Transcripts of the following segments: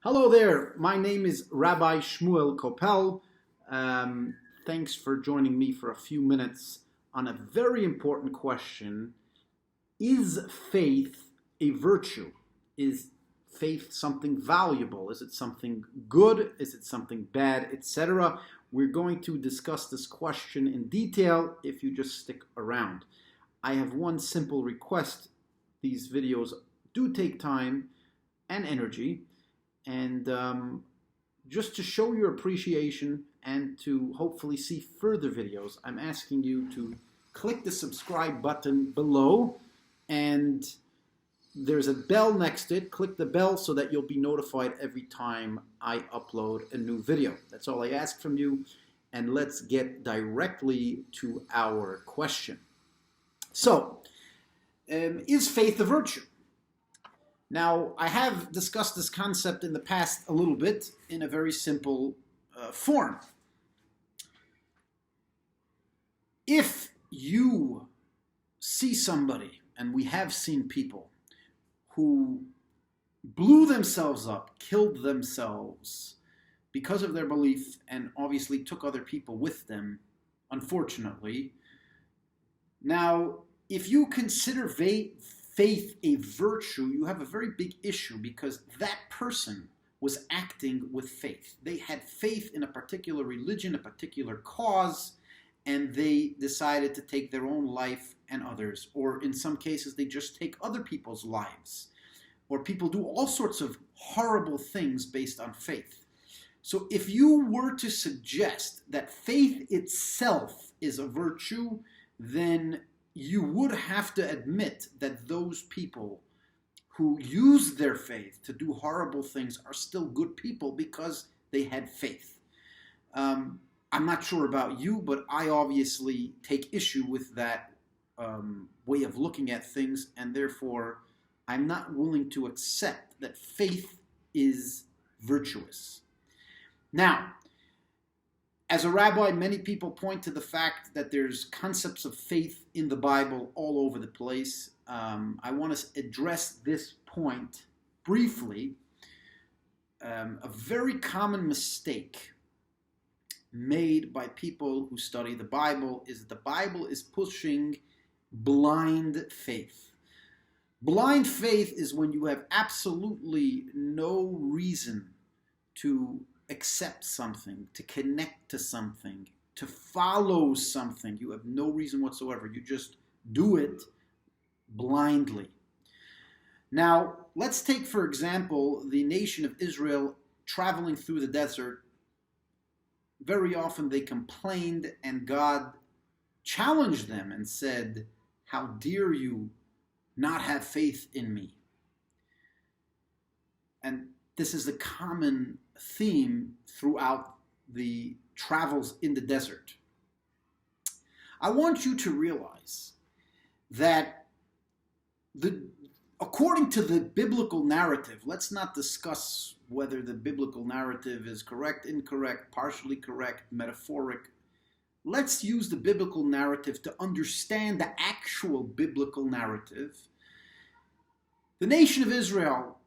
Hello there, my name is Rabbi Shmuel Kopel. Thanks for joining me for a few minutes on a very important question. Is faith a virtue? Is faith something valuable? Is it something good? Is it something bad, etc.? We're going to discuss this question in detail if you just stick around. I have one simple request. These videos do take time and energy. And just to show your appreciation and to hopefully see further videos, I'm asking you to click the subscribe button below, and there's a bell next to it. Click the bell so that you'll be notified every time I upload a new video. That's all I ask from you, and let's get directly to our question. So, is faith a virtue? Now, I have discussed this concept in the past a little bit in a very simple form. If you see somebody, and we have seen people, who blew themselves up, killed themselves because of their belief, and obviously took other people with them, unfortunately. Now, if you consider faith a virtue, you have a very big issue, because that person was acting with faith. They had faith in a particular religion, a particular cause, and they decided to take their own life and others. Or in some cases, they just take other people's lives. Or people do all sorts of horrible things based on faith. So if you were to suggest that faith itself is a virtue, then you would have to admit that those people who use their faith to do horrible things are still good people because they had faith. I'm not sure about you, but I obviously take issue with that way of looking at things, and therefore I'm not willing to accept that faith is virtuous. Now, as a rabbi, many people point to the fact that there's concepts of faith in the Bible all over the place. I want to address this point briefly. A very common mistake made by people who study the Bible is that the Bible is pushing blind faith. Blind faith is when you have absolutely no reason to accept something, to connect to something, to follow something. You have no reason whatsoever. You just do it blindly. Now, let's take, for example, the nation of Israel traveling through the desert. Very often they complained, and God challenged them and said, "How dare you not have faith in me?" And this is a common theme throughout the travels in the desert. I want you to realize that according to the biblical narrative, let's not discuss whether the biblical narrative is correct, incorrect, partially correct, metaphoric. Let's use the biblical narrative to understand the actual biblical narrative. The nation of Israel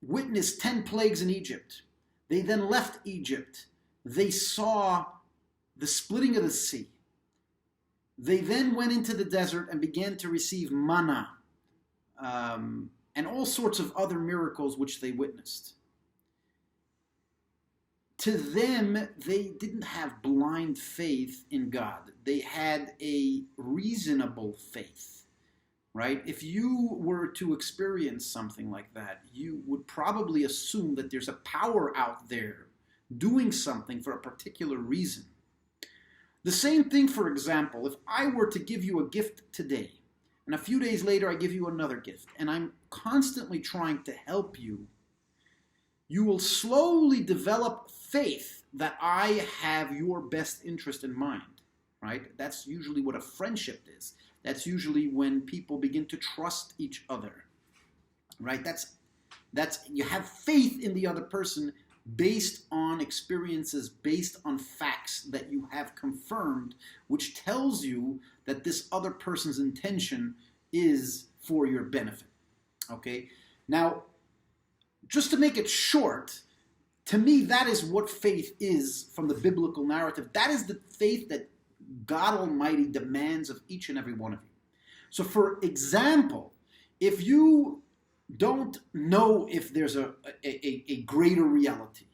witnessed 10 plagues in Egypt. They then left Egypt. They saw the splitting of the sea. They then went into the desert and began to receive manna and all sorts of other miracles which they witnessed. To them, they didn't have blind faith in God. They had a reasonable faith. Right? If you were to experience something like that, you would probably assume that there's a power out there doing something for a particular reason. The same thing, for example, if I were to give you a gift today, and a few days later I give you another gift, and I'm constantly trying to help you, you will slowly develop faith that I have your best interest in mind. Right? That's usually what a friendship is. That's usually when people begin to trust each other, right? That's you have faith in the other person based on experiences, based on facts that you have confirmed, which tells you that this other person's intention is for your benefit, okay? Now, just to make it short, to me, that is what faith is from the biblical narrative. That is the faith that God Almighty demands of each and every one of you. So for example, if you don't know if there's a greater reality,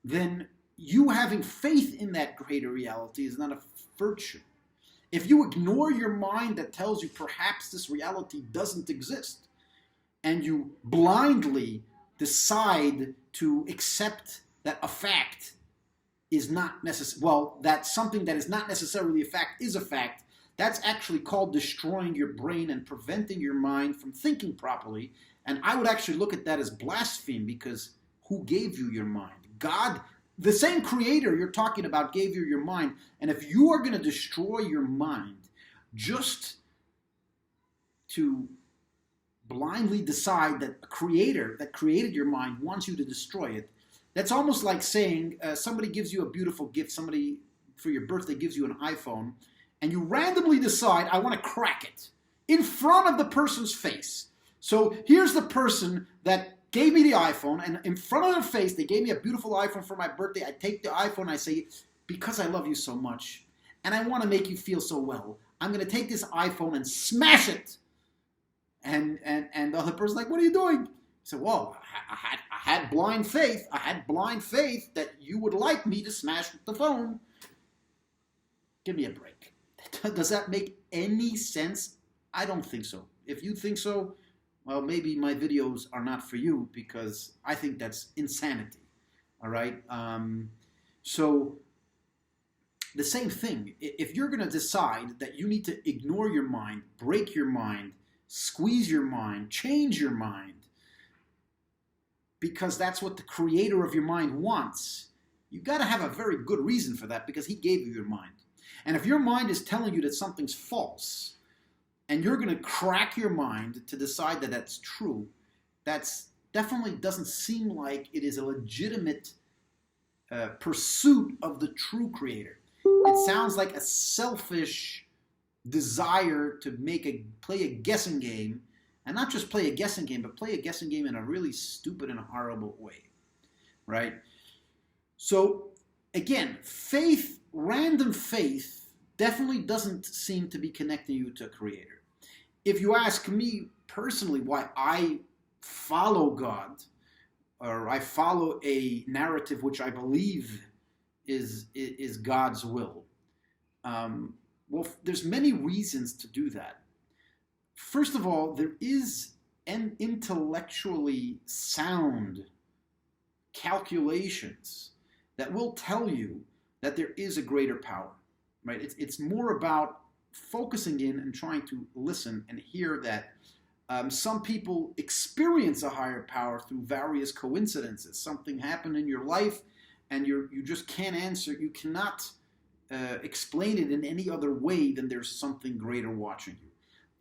then you having faith in that greater reality is not a virtue. If you ignore your mind that tells you perhaps this reality doesn't exist, and you blindly decide to accept that a fact is not necessary, well, that something that is not necessarily a fact is a fact, that's actually called destroying your brain and preventing your mind from thinking properly. And I would actually look at that as blasphemy, because who gave you your mind? God, the same creator you're talking about, gave you your mind. And if you are going to destroy your mind just to blindly decide that a creator that created your mind wants you to destroy it, that's almost like saying somebody gives you a beautiful gift, somebody for your birthday gives you an iPhone, and you randomly decide, I want to crack it in front of the person's face. So here's the person that gave me the iPhone, and in front of their face, they gave me a beautiful iPhone for my birthday. I take the iPhone, I say, because I love you so much, and I want to make you feel so well, I'm going to take this iPhone and smash it. And the other person's like, what are you doing? He said, well, I had blind faith. I had blind faith that you would like me to smash the phone. Give me a break. Does that make any sense? I don't think so. If you think so, well, maybe my videos are not for you, because I think that's insanity. All right? So the same thing. If you're going to decide that you need to ignore your mind, break your mind, squeeze your mind, change your mind, because that's what the creator of your mind wants, you've got to have a very good reason for that, because he gave you your mind. And if your mind is telling you that something's false, and you're going to crack your mind to decide that that's true, that's definitely doesn't seem like it is a legitimate pursuit of the true creator. It sounds like a selfish desire to play a guessing game, and not just play a guessing game, but play a guessing game in a really stupid and horrible way, right? So again, faith, random faith, definitely doesn't seem to be connecting you to a creator. If you ask me personally why I follow God, or I follow a narrative which I believe is God's will, well, there's many reasons to do that. First of all, there is an intellectually sound calculations that will tell you that there is a greater power, right? It's more about focusing in and trying to listen and hear that some people experience a higher power through various coincidences. Something happened in your life and you just can't answer. You cannot explain it in any other way than there's something greater watching you.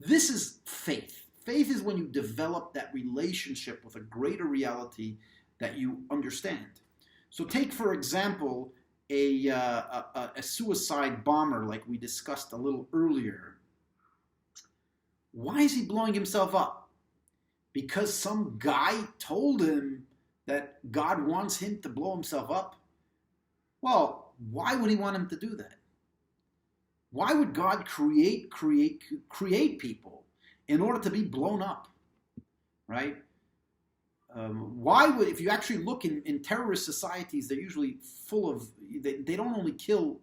This is faith. Faith is when you develop that relationship with a greater reality that you understand. So take, for example, a suicide bomber like we discussed a little earlier. Why is he blowing himself up? Because some guy told him that God wants him to blow himself up? Well, why would he want him to do that? Why would God create people in order to be blown up, right? Why would, if you actually look in terrorist societies, they're usually full of, they don't only kill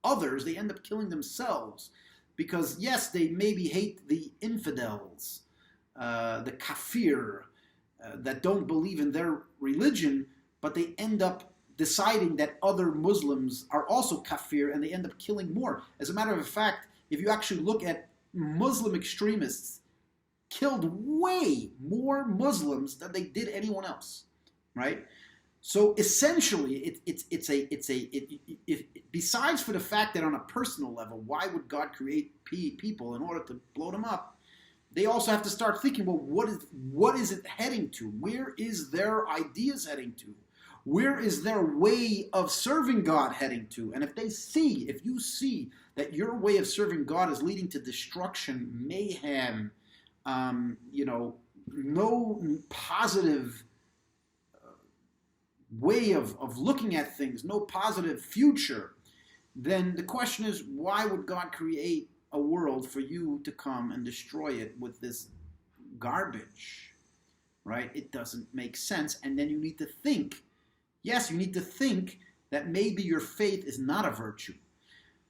others, they end up killing themselves. Because yes, they maybe hate the infidels, the kafir, that don't believe in their religion, but they end up deciding that other Muslims are also kafir, and they end up killing more. As a matter of fact, if you actually look at Muslim extremists, killed way more Muslims than they did anyone else, right? So essentially, besides for the fact that on a personal level, why would God create people in order to blow them up? They also have to start thinking, well, what is it heading to? Where is their ideas heading to? Where is their way of serving God heading to? And if you see that your way of serving God is leading to destruction, mayhem, no positive way of looking at things, no positive future, then the question is, why would God create a world for you to come and destroy it with this garbage, right? It doesn't make sense. And then you need to think, yes, you need to think that maybe your faith is not a virtue.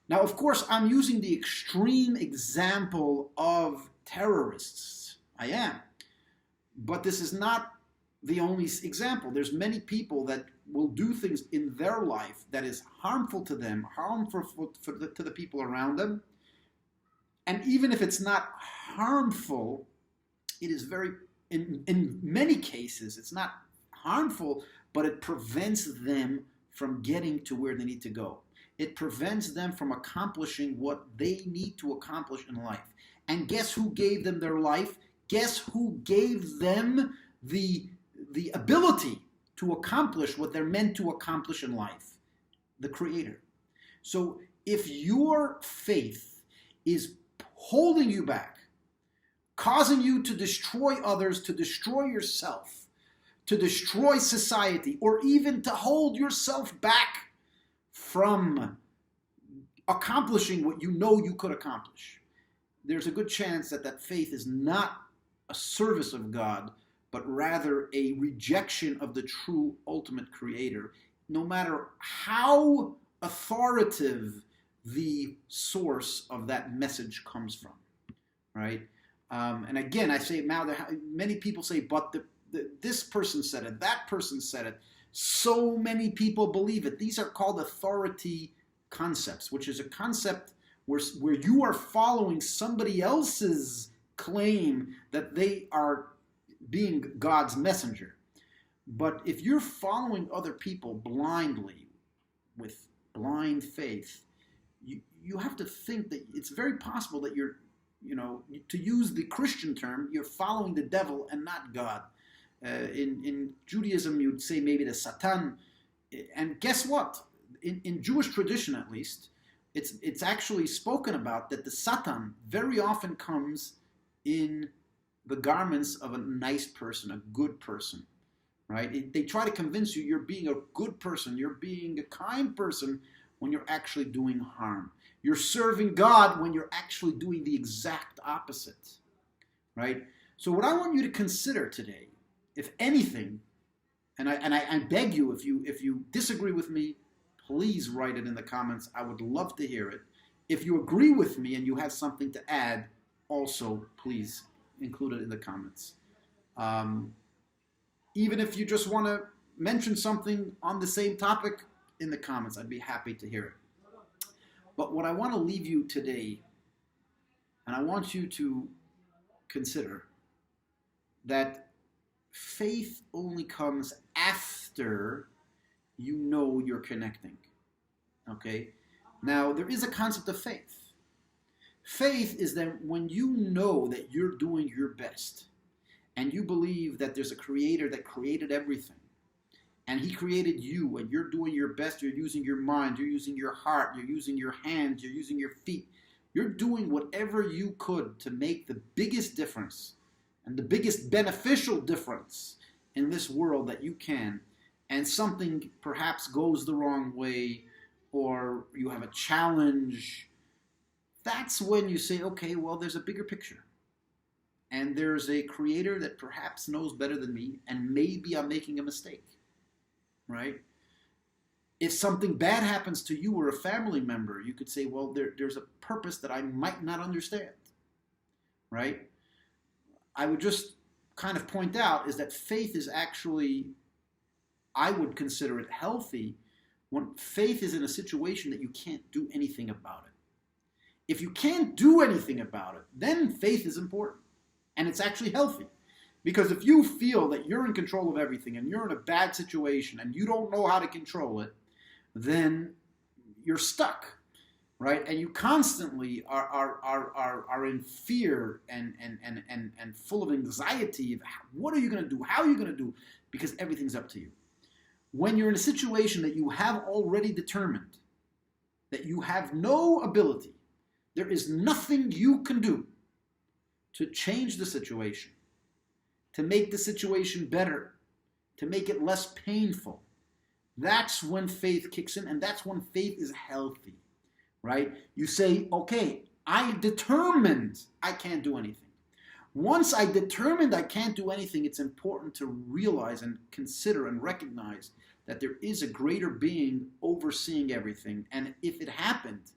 Now, of course, I'm using the extreme example of terrorists. I am. But this is not the only example. There's many people that will do things in their life that is harmful to them, harmful to the people around them. And even if it's not harmful, it is very, in many cases, it's not harmful, but it prevents them from getting to where they need to go. It prevents them from accomplishing what they need to accomplish in life. And guess who gave them their life? Guess who gave them the ability to accomplish what they're meant to accomplish in life? The Creator. So if your faith is holding you back, causing you to destroy others, to destroy yourself, to destroy society, or even to hold yourself back from accomplishing what you know you could accomplish, there's a good chance that that faith is not a service of God, but rather a rejection of the true ultimate Creator, no matter how authoritative the source of that message comes from, right? And again, I say now that many people say, but this person said it, that person said it. So many people believe it. These are called authority concepts, which is a concept where you are following somebody else's claim that they are being God's messenger. But if you're following other people blindly, with blind faith, you have to think that it's very possible that you're, to use the Christian term, you're following the devil and not God. In Judaism, you'd say maybe the Satan. And guess what? In Jewish tradition, at least, it's actually spoken about that the Satan very often comes in the garments of a nice person, a good person, right? They try to convince you you're being a good person, you're being a kind person when you're actually doing harm. You're serving God when you're actually doing the exact opposite, right? So what I want you to consider today, if anything, and I beg you, if you disagree with me, please write it in the comments. I would love to hear it. If you agree with me and you have something to add, also please include it in the comments. Even if you just want to mention something on the same topic in the comments, I'd be happy to hear it. But what I want to leave you today, and I want you to consider that faith only comes after you know you're connecting. Okay? Now, there is a concept of faith. Faith is that when you know that you're doing your best, and you believe that there's a Creator that created everything, and He created you, and you're doing your best, you're using your mind, you're using your heart, you're using your hands, you're using your feet, you're doing whatever you could to make the biggest difference and the biggest beneficial difference in this world that you can, and something perhaps goes the wrong way, or you have a challenge, that's when you say, okay, well, there's a bigger picture. And there's a Creator that perhaps knows better than me, and maybe I'm making a mistake, right? If something bad happens to you or a family member, you could say, well, there's a purpose that I might not understand, right? I would just kind of point out is that faith is actually, I would consider it healthy when faith is in a situation that you can't do anything about it. If you can't do anything about it, then faith is important. And it's actually healthy. Because if you feel that you're in control of everything and you're in a bad situation and you don't know how to control it, then you're stuck, right? And you constantly are in fear and full of anxiety of what are you going to do? How are you going to do? Because everything's up to you. When you're in a situation that you have already determined that you have no ability, there is nothing you can do to change the situation, to make the situation better, to make it less painful, That's when faith kicks in, and that's when faith is healthy, right? You say, okay, I determined I can't do anything. Once I determined I can't do anything, it's important to realize and consider and recognize that there is a greater being overseeing everything. And if it happened,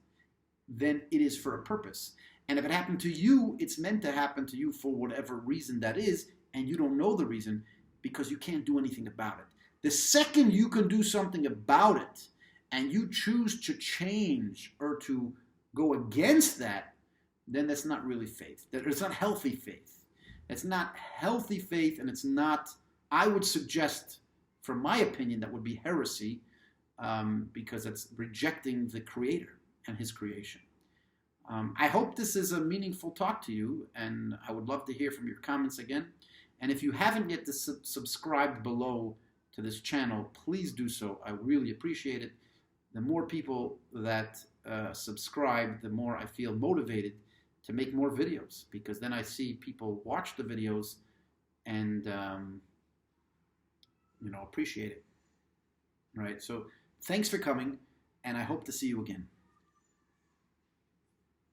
then it is for a purpose. And if it happened to you, it's meant to happen to you for whatever reason that is, and you don't know the reason because you can't do anything about it. The second you can do something about it, and you choose to change or to go against that, then that's not really faith. It's not healthy faith. It's not healthy faith, and it's not, I would suggest, from my opinion, that would be heresy, because it's rejecting the Creator and His creation. I hope this is a meaningful talk to you, and I would love to hear from your comments again. And if you haven't yet subscribed below to this channel, please do so. I really appreciate it. The more people that subscribe, the more I feel motivated to make more videos, because then I see people watch the videos and appreciate it. Right? So thanks for coming, and I hope to see you again.